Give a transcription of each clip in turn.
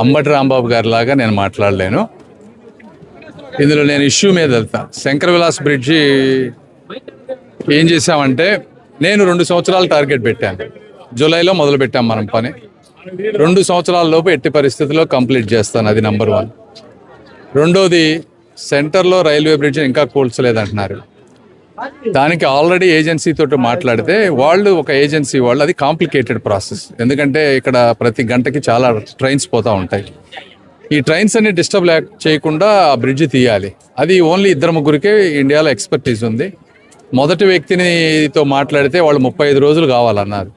అంబటి రాంబాబు గారి లాగా నేను మాట్లాడలేను. ఇందులో నేను ఇష్యూ మీద వెళ్తా. శంకర విలాస్ బ్రిడ్జి ఏం చేశామంటే, నేను 2 సంవత్సరాలు టార్గెట్ పెట్టాను. జూలైలో మొదలు పెట్టాం మనం పని. 2 సంవత్సరాల లోపు ఎట్టి పరిస్థితుల్లో కంప్లీట్ చేస్తాను. అది నెంబర్ 1. రెండోది, సెంటర్లో రైల్వే బ్రిడ్జ్ ఇంకా కూల్చలేదంటున్నారు. దానికి ఆల్రెడీ ఏజెన్సీతో మాట్లాడితే వాళ్ళు ఒక ఏజెన్సీ వాళ్ళు, అది కాంప్లికేటెడ్ ప్రాసెస్. ఎందుకంటే ఇక్కడ ప్రతి గంటకి చాలా ట్రైన్స్ పోతూ ఉంటాయి. ఈ ట్రైన్స్ అన్ని డిస్టర్బ్ చేయకుండా ఆ బ్రిడ్జ్ తీయాలి. అది ఓన్లీ 2-3 ఇండియాలో ఎక్స్పర్టీస్ ఉంది. మొదటి వ్యక్తినితో మాట్లాడితే వాళ్ళు 35 రోజులు కావాలన్నారు.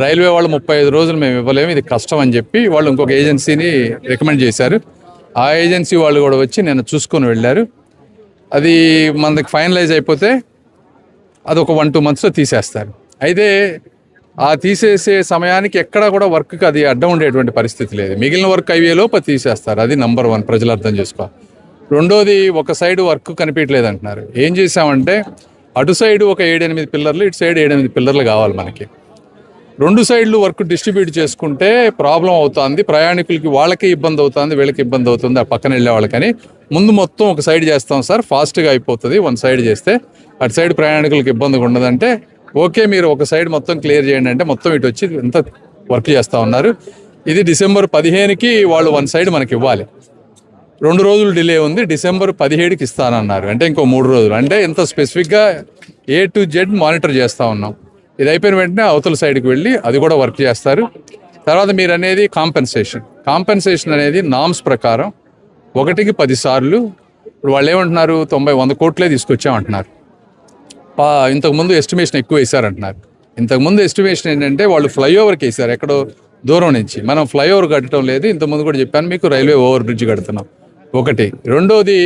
రైల్వే వాళ్ళు 35 రోజులు మేము ఇవ్వలేము, ఇది కష్టం అని చెప్పి వాళ్ళు ఇంకొక ఏజెన్సీని రికమెండ్ చేశారు. ఆ ఏజెన్సీ వాళ్ళు కూడా వచ్చి నేను చూసుకొని వెళ్ళారు. అది మనకి ఫైనలైజ్ అయిపోతే అది ఒక 1-2 monthsలో తీసేస్తారు. అయితే ఆ తీసేసే సమయానికి ఎక్కడా కూడా వర్క్కి అది అడ్డం ఉండేటువంటి పరిస్థితి లేదు. మిగిలిన వర్క్ అయ్యేలోపు తీసేస్తారు. అది నెంబర్ 1, ప్రజలు అర్థం చేసుకోవాలి. రెండోది, ఒక సైడ్ వర్క్ కనిపించలేదు అంటున్నారు. ఏం చేసామంటే, అటు సైడ్ ఒక 7-8 పిల్లర్లు, ఇటు సైడ్ 7-8 పిల్లర్లు కావాలి మనకి. 2 సైడ్లు వర్క్ డిస్ట్రిబ్యూట్ చేసుకుంటే ప్రాబ్లం అవుతుంది. ప్రయాణికులకి వాళ్ళకి ఇబ్బంది అవుతుంది, వీళ్ళకి ఇబ్బంది అవుతుంది, ఆ పక్కన వెళ్ళే వాళ్ళకని. ముందు మొత్తం ఒక సైడ్ చేస్తాం సార్, ఫాస్ట్గా అయిపోతుంది. 1 సైడ్ చేస్తే అటు సైడ్ ప్రయాణికులకి ఇబ్బందిగా ఉండదంటే, ఓకే మీరు ఒక సైడ్ మొత్తం క్లియర్ చేయండి అంటే మొత్తం ఇటు వచ్చి ఎంత వర్క్ చేస్తూ ఉన్నారు. ఇది డిసెంబర్ 15కి వాళ్ళు 1 సైడ్ మనకి ఇవ్వాలి. 2 రోజులు డిలే ఉంది. డిసెంబర్ 17కి ఇస్తానన్నారు. అంటే ఇంకో 3 రోజులు. అంటే ఇంత స్పెసిఫిక్గా A to Z మానిటర్ చేస్తూ ఉన్నాం. ఇది అయిపోయిన వెంటనే అవతల సైడ్కి వెళ్ళి అది కూడా వర్క్ చేస్తారు. తర్వాత మీరు అనేది కాంపెన్సేషన్ అనేది నామ్స్ ప్రకారం 1కి 10 సార్లు. ఇప్పుడు వాళ్ళు ఏమంటున్నారు, 90-100 కోట్లే తీసుకొచ్చామంటున్నారు. ఇంతకుముందు ఎస్టిమేషన్ ఎక్కువ వేశారంటున్నారు. ఇంతకుముందు ఎస్టిమేషన్ ఏంటంటే వాళ్ళు ఫ్లైఓవర్కి వేశారు, ఎక్కడో దూరం నుంచి. మనం ఫ్లైఓవర్ కట్టడం లేదు. ఇంతకుముందు కూడా చెప్పాను మీకు, రైల్వే ఓవర్ బ్రిడ్జ్ కడుతున్నాం. ఒకటి. రెండోది,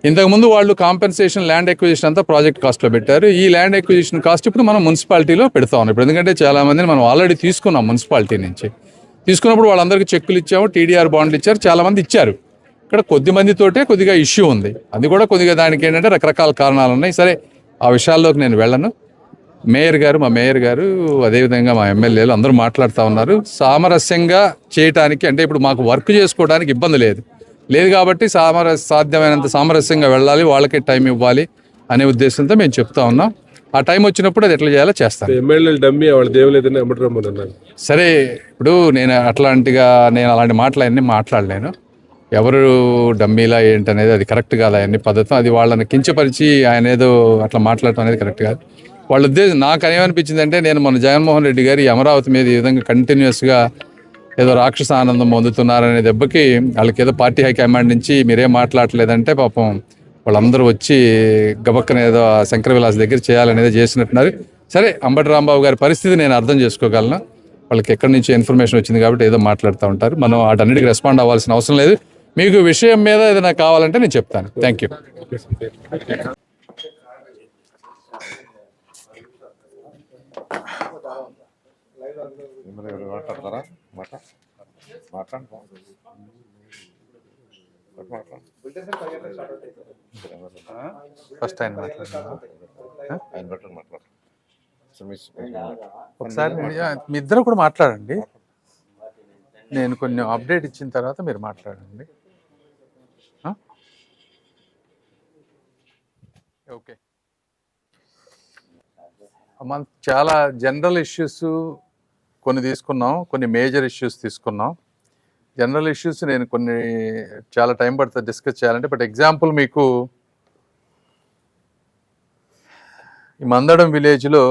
ఇంతకుముందు వాళ్ళు కాంపెన్సేషన్ ల్యాండ్ ఎక్విజిషన్ అంతా ప్రాజెక్ట్ కాస్ట్లో పెట్టారు. ఈ ల్యాండ్ ఎక్విజిషన్ కాస్ట్ ఇప్పుడు మనం మున్సిపాలిటీలో పెడతా ఉన్నాం. ఇప్పుడు ఎందుకంటే చాలామందిని మనం ఆల్రెడీ తీసుకున్నాం మున్సిపాలిటీ నుంచి. తీసుకున్నప్పుడు వాళ్ళందరికీ చెక్కులు ఇచ్చాము, టీడీఆర్ బాండ్లు ఇచ్చారు, చాలామంది ఇచ్చారు. ఇక్కడ కొద్ది మందితోటే కొద్దిగా ఇష్యూ ఉంది. అది కూడా కొద్దిగా దానికి ఏంటంటే రకరకాల కారణాలు ఉన్నాయి. సరే, ఆ విషయాల్లోకి నేను వెళ్ళను. మా మేయర్ గారు అదేవిధంగా మా ఎమ్మెల్యేలు అందరూ మాట్లాడుతూ ఉన్నారు. సామరస్యంగా చేయటానికి, అంటే ఇప్పుడు మాకు వర్క్ చేసుకోవడానికి ఇబ్బంది లేదు కాబట్టి సాధ్యమైనంత సామరస్యంగా వెళ్ళాలి, వాళ్ళకే టైం ఇవ్వాలి అనే ఉద్దేశంతో మేము చెప్తా ఉన్నాం. ఆ టైం వచ్చినప్పుడు అది ఎట్లా చేయాలో చేస్తాను. సరే, ఇప్పుడు నేను అలాంటి మాటలన్నీ మాట్లాడలేను. ఎవరు డమ్మీలా ఏంటనేది అది కరెక్ట్ కాదు. అవన్నీ పద్ధతి, అది వాళ్ళని కించపరిచి ఆయన ఏదో అట్లా మాట్లాడటం అనేది కరెక్ట్ కాదు. వాళ్ళ ఉద్దేశం నాకు ఏమనిపించింది అంటే, నేను మన జగన్మోహన్ రెడ్డి గారు ఈ అమరావతి మీద ఈ విధంగా కంటిన్యూస్గా ఏదో రాక్షస ఆనందం పొందుతున్నారనే దెబ్బకి వాళ్ళకి ఏదో పార్టీ హైకమాండ్ నుంచి మీరేం మాట్లాడలేదంటే పాపం వాళ్ళందరూ వచ్చి గబక్కన ఏదో శంకర విలాస్ దగ్గర చేయాలనేది చేసినట్టున్నారు. సరే, అంబటి రాంబాబు గారి పరిస్థితి నేను అర్థం చేసుకోగలను. వాళ్ళకి ఎక్కడి నుంచి ఇన్ఫర్మేషన్ వచ్చింది కాబట్టి ఏదో మాట్లాడుతూ ఉంటారు. మనం వాటన్నిటికీ రెస్పాండ్ అవ్వాల్సిన అవసరం లేదు. మీకు విషయం మీద ఏదైనా కావాలంటే నేను చెప్తాను. Thank you. ఫస్ట్ ఆయన ఒకసారి మీ ఇద్దరు కూడా మాట్లాడండి. నేను కొన్ని అప్డేట్ ఇచ్చిన తర్వాత మీరు మాట్లాడండి. ఓకే, మనం చాలా జనరల్ ఇష్యూస్ కొన్ని తీసుకున్నాం, కొన్ని మేజర్ ఇష్యూస్ తీసుకున్నాం. జనరల్ ఇష్యూస్ నేను కొన్ని చాలా టైం పడుతుంది డిస్కస్ చేయాలంటే. బట్ ఎగ్జాంపుల్ మీకు, ఈ మందడం విలేజ్లో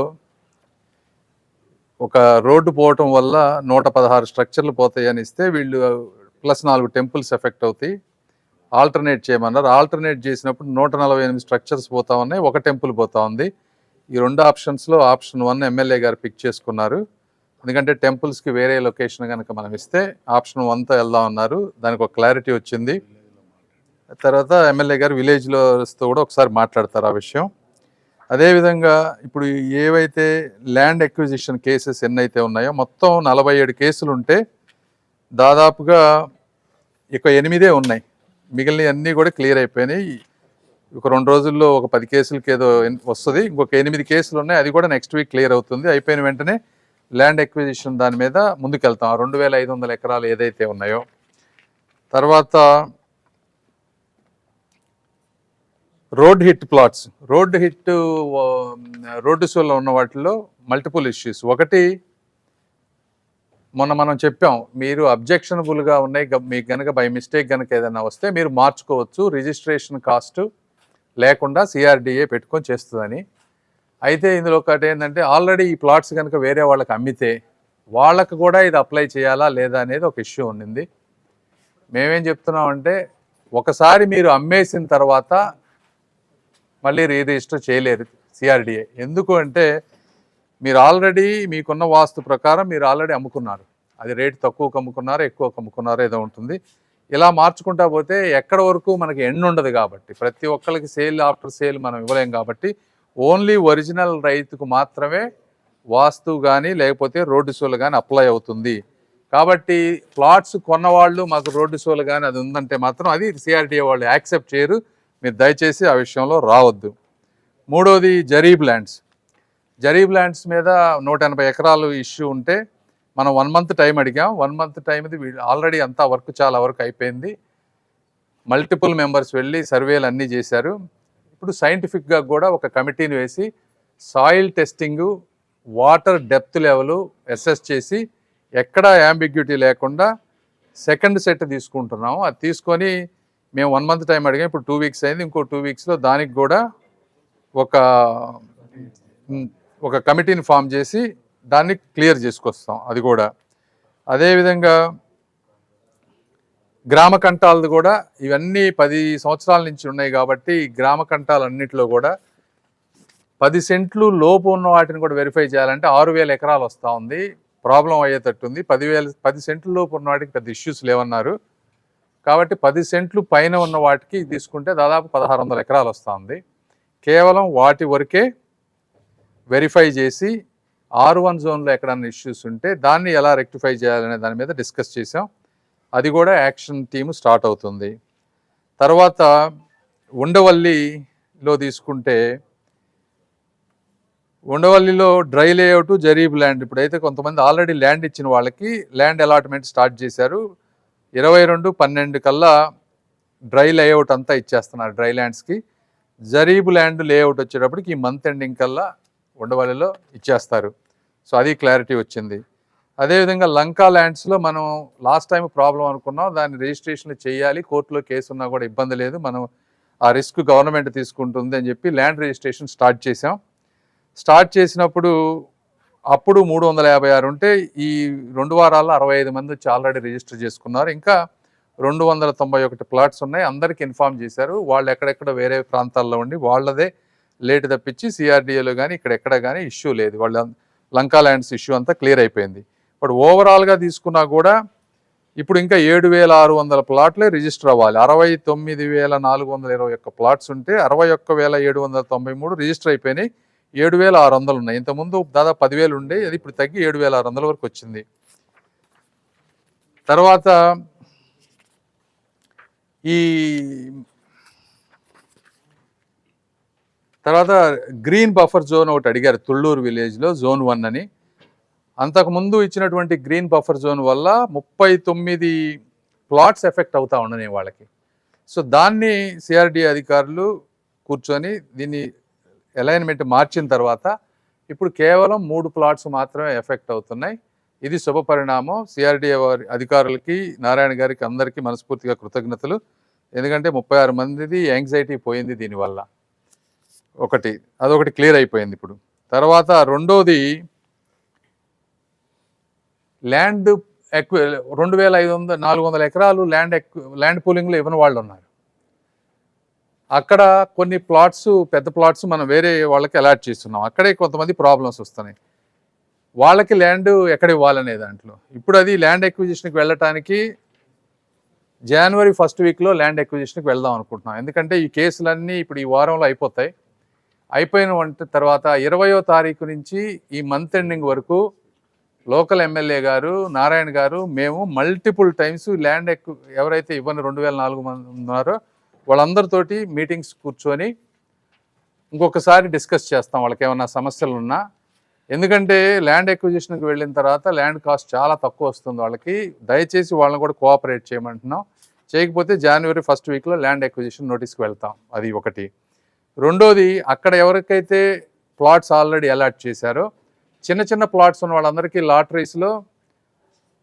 ఒక రోడ్డు పోవటం వల్ల 116 స్ట్రక్చర్లు పోతాయని ఇస్తే, వీళ్ళు +4 టెంపుల్స్ ఎఫెక్ట్ అవుతాయి, ఆల్టర్నేట్ చేయమన్నారు. ఆల్టర్నేట్ చేసినప్పుడు 148 స్ట్రక్చర్స్ పోతా ఉన్నాయి, ఒక టెంపుల్ పోతా ఉంది. ఈ 2 ఆప్షన్స్లో ఆప్షన్ 1 ఎమ్మెల్యే గారు పిక్ చేసుకున్నారు. ఎందుకంటే టెంపుల్స్కి వేరే లొకేషన్ కనుక మనం ఇస్తే ఆప్షన్ 1తో వెళ్దాం అన్నారు. దానికి ఒక క్లారిటీ వచ్చింది. తర్వాత ఎమ్మెల్యే గారు విలేజ్లోతో కూడా ఒకసారి మాట్లాడతారు ఆ విషయం. అదేవిధంగా ఇప్పుడు ఏవైతే ల్యాండ్ ఎక్విజిషన్ కేసెస్ ఎన్నైతే ఉన్నాయో, మొత్తం 47 కేసులు ఉంటే దాదాపుగా ఇక 8 ఉన్నాయి. మిగిలిన అన్నీ కూడా క్లియర్ అయిపోయినాయి. ఒక 2 రోజుల్లో ఒక 10 కేసులకి ఏదో వస్తుంది. ఇంకొక 8 కేసులు ఉన్నాయి, అది కూడా నెక్స్ట్ వీక్ క్లియర్ అవుతుంది. అయిపోయిన వెంటనే ల్యాండ్ ఎక్విజిషన్ దాని మీద ముందుకెళ్తాం. 2500 ఎకరాలు ఏదైతే ఉన్నాయో. తర్వాత రోడ్ హిట్ ప్లాట్స్, రోడ్డు సోల్లో ఉన్న వాటిలో మల్టిపుల్ ఇష్యూస్. ఒకటి, మొన్న మనం చెప్పాం, మీరు అబ్జెక్షనబుల్గా ఉన్నాయి, మీకు కనుక బై మిస్టేక్ కనుక ఏదైనా వస్తే మీరు మార్చుకోవచ్చు, రిజిస్ట్రేషన్ కాస్ట్ లేకుండా సిఆర్డిఏ పెట్టుకొని చేస్తుందని. అయితే ఇందులో ఒకటి ఏంటంటే, ఆల్రెడీ ఈ ప్లాట్స్ కనుక వేరే వాళ్ళకి అమ్మితే వాళ్ళకు కూడా ఇది అప్లై చేయాలా లేదా అనేది ఒక ఇష్యూ ఉండింది. మేమేం చెప్తున్నామంటే, ఒకసారి మీరు అమ్మేసిన తర్వాత మళ్ళీ రిజిస్టర్ చేయలేరు సిఆర్డిఏ. ఎందుకు అంటే, మీరు ఆల్రెడీ మీకున్న వాస్తు ప్రకారం మీరు ఆల్రెడీ అమ్ముకున్నారు. అది రేటు తక్కువకు అమ్ముకున్నారో ఎక్కువకు అమ్ముకున్నారో ఏదో ఉంటుంది. ఇలా మార్చుకుంటా పోతే ఎక్కడ వరకు మనకి ఎండ్ ఉండదు. కాబట్టి ప్రతి ఒక్కరికి సేల్ ఆఫ్టర్ సేల్ మనం ఇవ్వలేం. కాబట్టి ఓన్లీ ఒరిజినల్ రైతుకు మాత్రమే వాస్తు కానీ లేకపోతే రోడ్డు సోలు కానీ అప్లై అవుతుంది. కాబట్టి ప్లాట్స్ కొన్నవాళ్ళు మాకు రోడ్డు సోలు కానీ అది ఉందంటే మాత్రం అది సిఆర్డిఏ వాళ్ళు యాక్సెప్ట్ చేయరు. మీరు దయచేసి ఆ విషయంలో రావద్దు. మూడోది, జరీబ్ ల్యాండ్స్ మీద 180 ఎకరాలు ఇష్యూ ఉంటే మనం 1 మంత్ టైం అడిగాం. 1 మంత్ టైంది ఆల్రెడీ అంతా వర్క్ చాలా వరకు అయిపోయింది. మల్టిపుల్ మెంబర్స్ వెళ్ళి సర్వేలు అన్నీ చేశారు. ఇప్పుడు సైంటిఫిక్గా కూడా ఒక కమిటీని వేసి soil testing, water depth level assess చేసి ఎక్కడా యాంబిగ్యూటీ లేకుండా సెకండ్ సెట్ తీసుకుంటున్నాము. అది తీసుకొని మేము 1 మంత్ టైం అడిగాం. ఇప్పుడు 2 వీక్స్ అయింది. ఇంకో 2 వీక్స్లో దానికి కూడా ఒక కమిటీని ఫామ్ చేసి దాన్ని క్లియర్ చేసుకొస్తాం. అది కూడా అదేవిధంగా గ్రామ కంటాలది కూడా ఇవన్నీ 10 సంవత్సరాల నుంచి ఉన్నాయి. కాబట్టి ఈ గ్రామ కంటాలన్నింటిలో కూడా 10 సెంట్లు లోపు ఉన్న వాటిని కూడా వెరిఫై చేయాలంటే 6000 ఎకరాలు వస్తూ ఉంది. ప్రాబ్లం అయ్యేటట్టుంది. 10 సెంట్ల లోపు ఉన్న వాటికి పెద్ద ఇష్యూస్ లేవన్నారు. కాబట్టి 10 సెంట్లు పైన ఉన్న వాటికి తీసుకుంటే దాదాపు 1600 ఎకరాలు వస్తూ ఉంది. కేవలం వాటి వరకే వెరిఫై చేసి R1 జోన్లో ఎక్కడన్నా ఇష్యూస్ ఉంటే దాన్ని ఎలా రెక్టిఫై చేయాలనే దాని మీద డిస్కస్ చేసాం. అది కూడా యాక్షన్ టీము స్టార్ట్ అవుతుంది. తర్వాత ఉండవల్లిలో తీసుకుంటే, ఉండవల్లిలో డ్రై లేఅవుట్, జరీబ్ ల్యాండ్. ఇప్పుడైతే కొంతమంది ఆల్రెడీ ల్యాండ్ ఇచ్చిన వాళ్ళకి ల్యాండ్ అలాట్మెంట్ స్టార్ట్ చేశారు. 22/12 కల్లా డ్రై లేఅవుట్ అంతా ఇచ్చేస్తున్నారు డ్రై ల్యాండ్స్కి. జరీబ్ ల్యాండ్ లేఅవుట్ వచ్చేటప్పటికి ఈ మంత్ ఎండింగ్ కల్లా ఉండవల్లిలో ఇచ్చేస్తారు. సో అది క్లారిటీ వచ్చింది. అదేవిధంగా లంకా ల్యాండ్స్లో మనం లాస్ట్ టైం ప్రాబ్లం అనుకున్నాం, దాన్ని రిజిస్ట్రేషన్ చేయాలి, కోర్టులో కేసు ఉన్నా కూడా ఇబ్బంది లేదు, మనం ఆ రిస్క్ గవర్నమెంట్ తీసుకుంటుంది అని చెప్పి ల్యాండ్ రిజిస్ట్రేషన్ స్టార్ట్ చేసాం. స్టార్ట్ చేసినప్పుడు అప్పుడు 356 ఉంటే ఈ 2 వారాల్లో 65 మంది వచ్చి ఆల్రెడీ రిజిస్టర్ చేసుకున్నారు. ఇంకా 291 ప్లాట్స్ ఉన్నాయి. అందరికీ ఇన్ఫామ్ చేశారు. వాళ్ళు ఎక్కడెక్కడ వేరే ప్రాంతాల్లో ఉండి వాళ్ళదే లేట్ తప్పించి సిఆర్డిఏలో కానీ ఇక్కడెక్కడ కానీ ఇష్యూ లేదు. వాళ్ళ లంకా ల్యాండ్స్ ఇష్యూ అంతా క్లియర్ అయిపోయింది. బట్ ఓవరాల్గా తీసుకున్నా కూడా ఇప్పుడు ఇంకా 7600 ప్లాట్లే రిజిస్టర్ అవ్వాలి. 69421 ప్లాట్స్ ఉంటే 61793 రిజిస్టర్ అయిపోయినాయి. 7600 ఉన్నాయి. ఇంతకుముందు దాదాపు 10,000 ఉండే, అది ఇప్పుడు తగ్గి 7600 వరకు వచ్చింది. తర్వాత గ్రీన్ బఫర్ జోన్ ఒకటి అడిగారు తుళ్ళూరు విలేజ్లో, జోన్ 1 అని. అంతకుముందు ఇచ్చినటువంటి గ్రీన్ బఫర్ జోన్ వల్ల 39 ప్లాట్స్ ఎఫెక్ట్ అవుతా ఉండనే వాళ్ళకి. సో దాన్ని సిఆర్డిఏ అధికారులు కూర్చొని దీన్ని అలైన్మెంట్ మార్చిన తర్వాత ఇప్పుడు కేవలం 3 ప్లాట్స్ మాత్రమే ఎఫెక్ట్ అవుతున్నాయి. ఇది శుభ పరిణామం. సిఆర్డిఏ అధికారులకి, నారాయణ గారికి, అందరికీ మనస్ఫూర్తిగా కృతజ్ఞతలు. ఎందుకంటే 36 మందిది యాంగ్జైటీ పోయింది దీనివల్ల. అదొకటి క్లియర్ అయిపోయింది ఇప్పుడు. తర్వాత రెండోది, ల్యాండ్ 2500-400 ఎకరాలు ల్యాండ్ పూలింగ్లో ఇవ్వని వాళ్ళు ఉన్నారు. అక్కడ కొన్ని ప్లాట్స్, పెద్ద ప్లాట్స్ మనం వేరే వాళ్ళకి అలాట్ చేస్తున్నాం. అక్కడే కొంతమంది ప్రాబ్లమ్స్ వస్తున్నాయి. వాళ్ళకి ల్యాండ్ ఎక్కడ ఇవ్వాలనే దాంట్లో ఇప్పుడు అది ల్యాండ్ ఎక్విజిషన్కి వెళ్ళటానికి జనవరి 1st వీక్లో ల్యాండ్ ఎక్విజిషన్కి వెళ్దాం అనుకుంటున్నాం. ఎందుకంటే ఈ కేసులన్నీ ఇప్పుడు ఈ వారంలో అయిపోతాయి. అయిపోయిన తర్వాత 20వ తారీఖు నుంచి ఈ మంత్ ఎండింగ్ వరకు లోకల్ ఎమ్మెల్యే గారు, నారాయణ గారు, మేము మల్టిపుల్ టైమ్స్ ల్యాండ్ ఎవరైతే ఇవ్వని 2400 మంది ఉన్నారో వాళ్ళందరితోటి మీటింగ్స్ కూర్చొని ఇంకొకసారి డిస్కస్ చేస్తాం. వాళ్ళకి ఏమైనా సమస్యలు ఉన్నా ఎందుకంటే ల్యాండ్ ఎక్విజిషన్కి వెళ్ళిన తర్వాత ల్యాండ్ కాస్ట్ చాలా తక్కువ వస్తుంది వాళ్ళకి. దయచేసి వాళ్ళని కూడా కోఆపరేట్ చేయమంటున్నాం. చేయకపోతే జనవరి 1st వీక్లో ల్యాండ్ ఎక్విజిషన్ నోటీస్కి వెళ్తాం. అది ఒకటి. రెండోది, అక్కడ ఎవరికైతే ప్లాట్స్ ఆల్రెడీ అలాట్ చేశారో చిన్న చిన్న ప్లాట్స్ ఉన్న వాళ్ళందరికీ లాటరీస్లో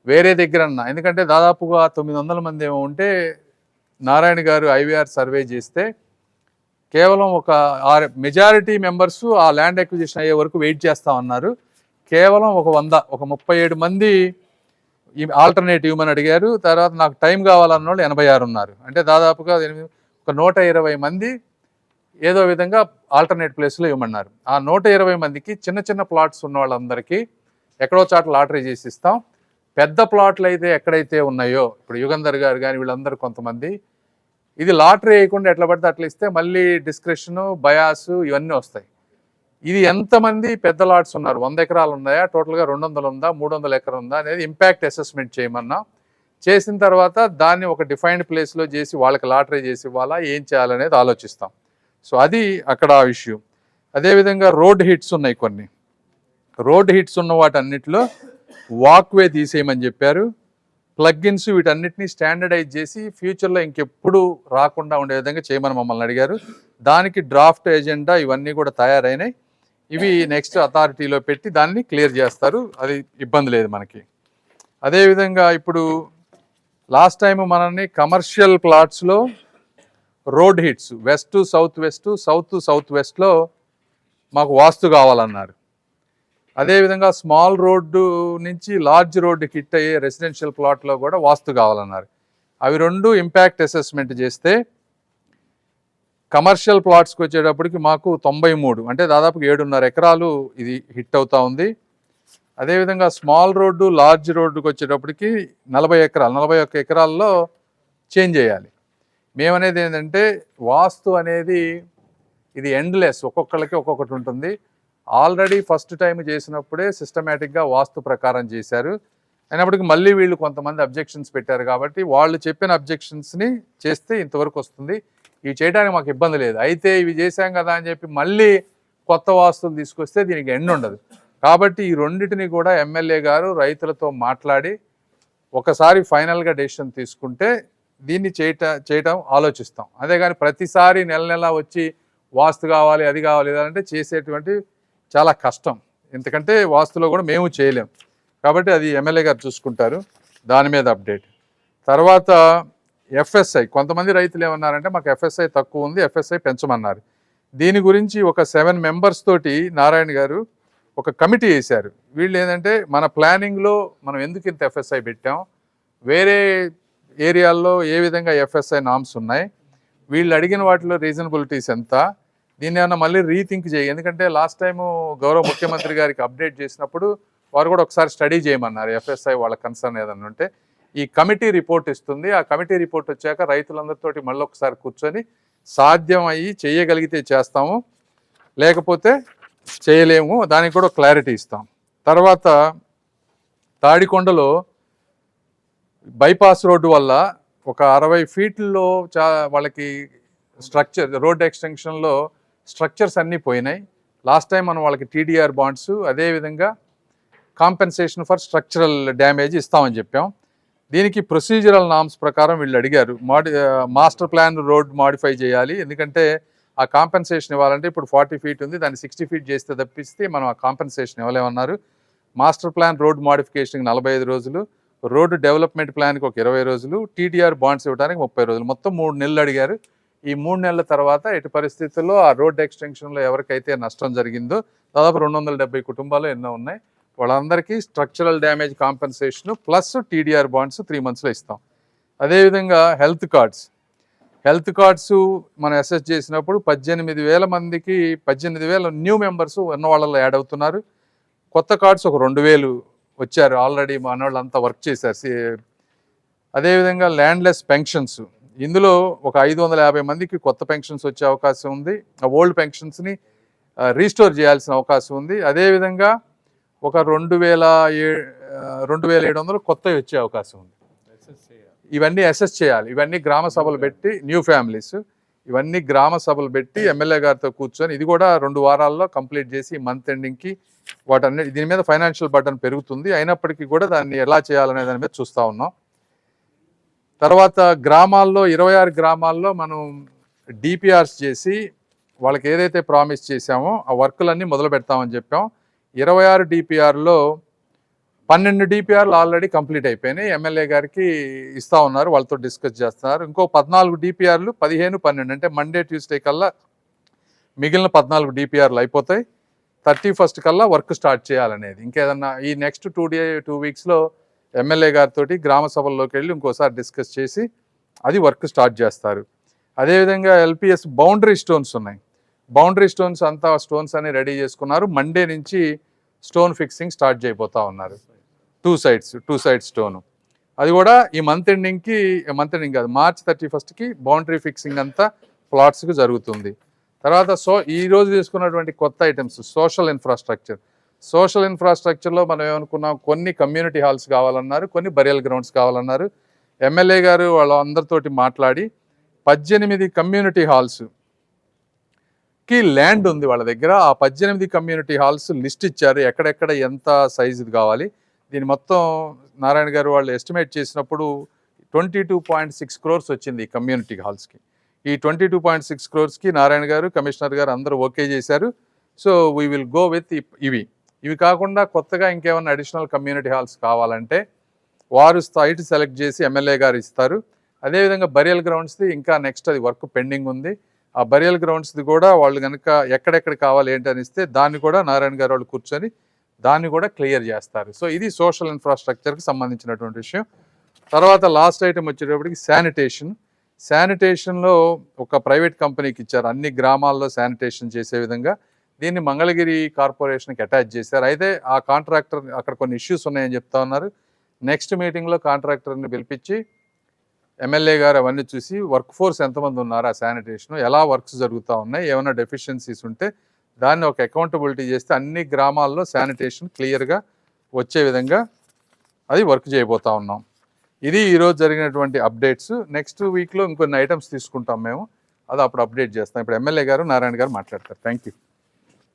వేరే దగ్గర ఎందుకంటే దాదాపుగా 900 మంది ఏమో ఉంటే నారాయణ గారు ఐవీఆర్ సర్వే చేస్తే కేవలం ఒక మెజారిటీ మెంబర్స్ ఆ ల్యాండ్ ఎక్విజిషన్ అయ్యే వరకు వెయిట్ చేస్తా ఉన్నారు. కేవలం ఒక 37 మంది ఈ ఆల్టర్నేటివ్ ఇవ్వమని అడిగారు. తర్వాత నాకు టైం కావాలన్న వాళ్ళు 86 ఉన్నారు. అంటే దాదాపుగా ఒక 120 మంది ఏదో విధంగా ఆల్టర్నేట్ ప్లేస్లో ఇవ్వమన్నారు. ఆ 120 మందికి చిన్న చిన్న ప్లాట్స్ ఉన్న వాళ్ళందరికీ ఎక్కడో చాట లాటరీ చేసి ఇస్తాం. పెద్ద ప్లాట్లు అయితే ఎక్కడైతే ఉన్నాయో, ఇప్పుడు యుగంధర్ గారు కానీ వీళ్ళందరూ కొంతమంది, ఇది లాటరీ వేయకుండా ఎట్లా పడితే అట్లా ఇస్తే మళ్ళీ డిస్క్రిప్షను, బయాసు ఇవన్నీ వస్తాయి. ఇది ఎంతమంది పెద్ద లాట్స్ ఉన్నారు, 100 ఎకరాలు ఉన్నాయా, టోటల్గా 200 ఉందా, 300 ఎకరం ఉందా అనేది ఇంపాక్ట్ అసెస్మెంట్ చేయమన్నా. చేసిన తర్వాత దాన్ని ఒక డిఫైన్డ్ ప్లేస్లో చేసి వాళ్ళకి లాటరీ చేసి ఇవ్వాలా, ఏం చేయాలనేది ఆలోచిస్తాం. సో అది అక్కడ ఇష్యూ. అదేవిధంగా రోడ్ హిట్స్ ఉన్నాయి కొన్ని. రోడ్ హిట్స్ ఉన్న వాటన్నిటిలో వాక్వే తీసేయమని చెప్పారు. ప్లగ్ఇన్స్ వీటన్నిటిని స్టాండర్డైజ్ చేసి ఫ్యూచర్లో ఇంకెప్పుడు రాకుండా ఉండే విధంగా చేయమని మమ్మల్ని అడిగారు. దానికి డ్రాఫ్ట్ ఎజెండా ఇవన్నీ కూడా తయారైనాయి. ఇవి నెక్స్ట్ అథారిటీలో పెట్టి దాన్ని క్లియర్ చేస్తారు. అది ఇబ్బంది లేదు మనకి. అదేవిధంగా ఇప్పుడు లాస్ట్ టైం మనల్ని కమర్షియల్ ప్లాట్స్లో road hits west south west, south వెస్ట్లో మాకు వాస్తు కావాలన్నారు. అదేవిధంగా స్మాల్ రోడ్డు నుంచి లార్జ్ రోడ్డు హిట్ అయ్యే రెసిడెన్షియల్ ప్లాట్లో కూడా వాస్తు కావాలన్నారు. అవి రెండు ఇంపాక్ట్ అసెస్మెంట్ చేస్తే కమర్షియల్ ప్లాట్స్కి వచ్చేటప్పటికి మాకు 93 అంటే దాదాపు 7.5 ఎకరాలు ఇది హిట్ అవుతా ఉంది. అదేవిధంగా స్మాల్ రోడ్డు లార్జ్ రోడ్డుకి వచ్చేటప్పటికి 41 ఎకరాల్లో చేంజ్ చేయాలి. మేమనేది ఏంటంటే వాస్తు అనేది ఇది ఎండ్లెస్, ఒక్కొక్కళ్ళకి ఒక్కొక్కటి ఉంటుంది. ఆల్రెడీ ఫస్ట్ టైం చేసినప్పుడే సిస్టమేటిక్గా వాస్తు ప్రకారం చేశారు. అయినప్పటికీ మళ్ళీ వీళ్ళు కొంతమంది అబ్జెక్షన్స్ పెట్టారు కాబట్టి వాళ్ళు చెప్పిన అబ్జెక్షన్స్ని చేస్తే ఇంతవరకు వస్తుంది. ఇవి చేయడానికి మాకు ఇబ్బంది లేదు. అయితే ఇవి చేశాం కదా అని చెప్పి మళ్ళీ కొత్త వాస్తులు తీసుకొస్తే దీనికి ఎండ్ ఉండదు. కాబట్టి ఈ రెండింటిని కూడా ఎమ్మెల్యే గారు రైతులతో మాట్లాడి ఒకసారి ఫైనల్గా డెసిషన్ తీసుకుంటే దీన్ని చేయటం ఆలోచిస్తాం. అదే కానీ ప్రతిసారి నెల వచ్చి వాస్తు కావాలి, అది కావాలి, అంటే చేసేటువంటి చాలా కష్టం. ఎందుకంటే వాస్తులో కూడా మేము చేయలేం. కాబట్టి అది ఎమ్మెల్యే గారు చూసుకుంటారు. దాని మీద అప్డేట్. తర్వాత ఎఫ్ఎస్ఐ, కొంతమంది రైతులు ఏమన్నారంటే మాకు ఎఫ్ఎస్ఐ తక్కువ ఉంది, ఎఫ్ఎస్ఐ పెంచమన్నారు. దీని గురించి ఒక 7 మెంబర్స్ తోటి నారాయణ గారు ఒక కమిటీ వేశారు. వీళ్ళు ఏంటంటే మన ప్లానింగ్లో మనం ఎందుకు ఇంత ఎఫ్ఎస్ఐ పెట్టాం, వేరే ఏరియాల్లో ఏ విధంగా ఎఫ్ఎస్ఐ నామ్స్ ఉన్నాయి, వీళ్ళు అడిగిన వాటిలో రీజనబిలిటీస్ ఎంత, దీన్ని ఏమన్నా మళ్ళీ రీథింక్ చేయి. ఎందుకంటే లాస్ట్ టైము గౌరవ ముఖ్యమంత్రి గారికి అప్డేట్ చేసినప్పుడు వారు కూడా ఒకసారి స్టడీ చేయమన్నారు ఎఫ్ఎస్ఐ వాళ్ళ కన్సర్న్ ఏదన్నా ఉంటే. ఈ కమిటీ రిపోర్ట్ ఇస్తుంది. ఆ కమిటీ రిపోర్ట్ వచ్చాక రైతులందరితోటి మళ్ళీ ఒకసారి కూర్చొని సాధ్యం అయ్యి చేయగలిగితే చేస్తాము, లేకపోతే చేయలేము, దానికి కూడా క్లారిటీ ఇస్తాం. తర్వాత తాడికొండలో బైపాస్ రోడ్డు వల్ల ఒక 60 ఫీట్లో వాళ్ళకి స్ట్రక్చర్ రోడ్ ఎక్స్టెన్షన్లో స్ట్రక్చర్స్ అన్నీ పోయినాయి. లాస్ట్ టైం మనం వాళ్ళకి టీడీఆర్ బాండ్స్, అదేవిధంగా కాంపెన్సేషన్ ఫర్ స్ట్రక్చరల్ డ్యామేజ్ ఇస్తామని చెప్పాం. దీనికి ప్రొసీజరల్ నామ్స్ ప్రకారం వీళ్ళు అడిగారు. మాస్టర్ ప్లాన్ రోడ్ మాడిఫై చేయాలి, ఎందుకంటే ఆ కాంపెన్సేషన్ ఇవ్వాలంటే ఇప్పుడు 40 ఫీట్ ఉంది, దాన్ని 60 ఫీట్ చేస్తే తప్పిస్తే మనం ఆ కాంపెన్సేషన్ ఇవ్వలేమన్నారు. మాస్టర్ ప్లాన్ రోడ్ మాడిఫికేషన్కి 45 రోజులు, రోడ్డు డెవలప్మెంట్ ప్లాన్కి ఒక 20 రోజులు, టీడీఆర్ బాండ్స్ ఇవ్వడానికి 30 రోజులు, మొత్తం 3 నెలలు అడిగారు. ఈ 3 నెలల తర్వాత ఎటు పరిస్థితుల్లో ఆ రోడ్ ఎక్స్టెన్షన్లో ఎవరికైతే నష్టం జరిగిందో దాదాపు 270 కుటుంబాలు ఎన్నో ఉన్నాయి, వాళ్ళందరికీ structural damage compensation plus TDR bonds 3 మంత్స్లో ఇస్తాం. అదేవిధంగా హెల్త్ కార్డ్స్ మనం అసెస్ చేసినప్పుడు 18,000 మందికి 18,000 న్యూ మెంబర్స్ ఉన్న వాళ్ళలో యాడ్ అవుతున్నారు. కొత్త కార్డ్స్ ఒక 2,000 వచ్చారు, ఆల్రెడీ మన వాళ్ళంతా వర్క్ చేశారు. అదేవిధంగా ల్యాండ్లెస్ పెన్షన్స్, ఇందులో ఒక 550 మందికి కొత్త పెన్షన్స్ వచ్చే అవకాశం ఉంది. ఆ ఓల్డ్ పెన్షన్స్ని రీస్టోర్ చేయాల్సిన అవకాశం ఉంది. అదేవిధంగా ఒక 2,700 కొత్తవి వచ్చే అవకాశం ఉంది. ఇవన్నీ అసెస్ చేయాలి. ఇవన్నీ గ్రామ సభలు పెట్టి న్యూ ఫ్యామిలీస్ ఇవన్నీ గ్రామ సభలు పెట్టి ఎమ్మెల్యే గారితో కూర్చొని ఇది కూడా 2 వారాల్లో కంప్లీట్ చేసి మంత్ ఎండింగ్కి వాటన్ని దీని మీద ఫైనాన్షియల్ బర్డన్ పెరుగుతుంది, అయినప్పటికీ కూడా దాన్ని ఎలా చేయాలనే దాని మీద చూస్తూ ఉన్నాం. తర్వాత గ్రామాల్లో 26 గ్రామాల్లో మనం డిపిఆర్స్ చేసి వాళ్ళకి ఏదైతే ప్రామిస్ చేశామో ఆ వర్కులన్నీ మొదలు పెడతామని చెప్పాం. 26 డిపిఆర్లో 12 డిపిఆర్లు ఆల్రెడీ కంప్లీట్ అయిపోయినాయి, ఎమ్మెల్యే గారికి ఇస్తూ ఉన్నారు, వాళ్ళతో డిస్కస్ చేస్తున్నారు. ఇంకో 14 డిపిఆర్లు 15, 12 అంటే మండే ట్యూస్డే కల్లా మిగిలిన 14 డిపిఆర్లు అయిపోతాయి. 31st కల్లా వర్క్ స్టార్ట్ చేయాలనేది. ఇంకేదన్నా ఈ నెక్స్ట్ 2 వీక్స్లో ఎమ్మెల్యే గారితో గ్రామ సభల్లోకి వెళ్ళి ఇంకోసారి డిస్కస్ చేసి అది వర్క్ స్టార్ట్ చేస్తారు. అదేవిధంగా ఎల్పిఎస్ బౌండరీ స్టోన్స్ ఉన్నాయి, బౌండరీ స్టోన్స్ అంతా స్టోన్స్ అన్ని రెడీ చేసుకున్నారు. మండే నుంచి స్టోన్ ఫిక్సింగ్ స్టార్ట్ చేయబోతా ఉన్నారు. 2 సైడ్స్ స్టోను. అది కూడా ఈ మంత్ ఎండింగ్ కాదు, మార్చ్ 31st బౌండరీ ఫిక్సింగ్ అంతా ప్లాట్స్కి జరుగుతుంది. తర్వాత ఈ రోజు తీసుకున్నటువంటి కొత్త ఐటమ్స్ సోషల్ ఇన్ఫ్రాస్ట్రక్చర్లో మనం ఏమనుకున్నాం, కొన్ని కమ్యూనిటీ హాల్స్ కావాలన్నారు, కొన్ని బరియల్ గ్రౌండ్స్ కావాలన్నారు. ఎమ్మెల్యే గారు వాళ్ళందరితోటి మాట్లాడి 18 కమ్యూనిటీ హాల్స్కి ల్యాండ్ ఉంది వాళ్ళ దగ్గర. ఆ 18 కమ్యూనిటీ హాల్స్ లిస్ట్ ఇచ్చారు, ఎక్కడెక్కడ ఎంత సైజుది కావాలి. దీని మొత్తం నారాయణ గారు వాళ్ళు ఎస్టిమేట్ చేసినప్పుడు 22.6 crores వచ్చింది ఈ కమ్యూనిటీ హాల్స్కి. ఈ 22.6 crores నారాయణ గారు, కమిషనర్ గారు అందరూ ఓకే చేశారు. So we will go with ఇవి కాకుండా కొత్తగా ఇంకేమన్నా అడిషనల్ కమ్యూనిటీ హాల్స్ కావాలంటే వారు సైట్ సెలెక్ట్ చేసి ఎమ్మెల్యే గారు ఇస్తారు. అదేవిధంగా బరియల్ గ్రౌండ్స్ది ఇంకా నెక్స్ట్ అది వర్క్ పెండింగ్ ఉంది. ఆ బరియల్ గ్రౌండ్స్ది కూడా వాళ్ళు కనుక ఎక్కడెక్కడ కావాలి ఏంటని ఇస్తే దాన్ని కూడా నారాయణ గారు వాళ్ళు కూర్చొని దాన్ని కూడా క్లియర్ చేస్తారు. సో ఇది సోషల్ ఇన్ఫ్రాస్ట్రక్చర్కి సంబంధించినటువంటి విషయం. తర్వాత లాస్ట్ ఐటమ్ వచ్చేటప్పటికి శానిటేషన్లో ఒక ప్రైవేట్ కంపెనీకి ఇచ్చారు అన్ని గ్రామాల్లో శానిటేషన్ చేసే విధంగా. దీన్ని మంగళగిరి కార్పొరేషన్కి అటాచ్ చేశారు. అయితే ఆ కాంట్రాక్టర్ అక్కడ కొన్ని ఇష్యూస్ ఉన్నాయని చెప్తా ఉన్నారు. నెక్స్ట్ మీటింగ్లో కాంట్రాక్టర్ని పిలిపించి ఎమ్మెల్యే గారు అవన్నీ చూసి వర్క్ ఫోర్స్ ఎంతమంది ఉన్నారు, ఆ శానిటేషన్ ఎలా వర్క్స్ జరుగుతూ ఉన్నాయి, ఏమైనా డెఫిషియన్సీస్ ఉంటే దాన్ని ఒక అకౌంటబిలిటీ చేస్తే అన్ని గ్రామాల్లో శానిటేషన్ క్లియర్గా వచ్చే విధంగా అది వర్క్ చేయబోతా ఉన్నాం. ఇది ఈరోజు జరిగినటువంటి అప్డేట్స్. నెక్స్ట్ వీక్లో ఇంకొన్ని ఐటమ్స్ తీసుకుంటాం మేము, అది అప్పుడు అప్డేట్ చేస్తాం. ఇప్పుడు ఎమ్మెల్యే గారు నారాయణ గారు మాట్లాడతారు. Thank you.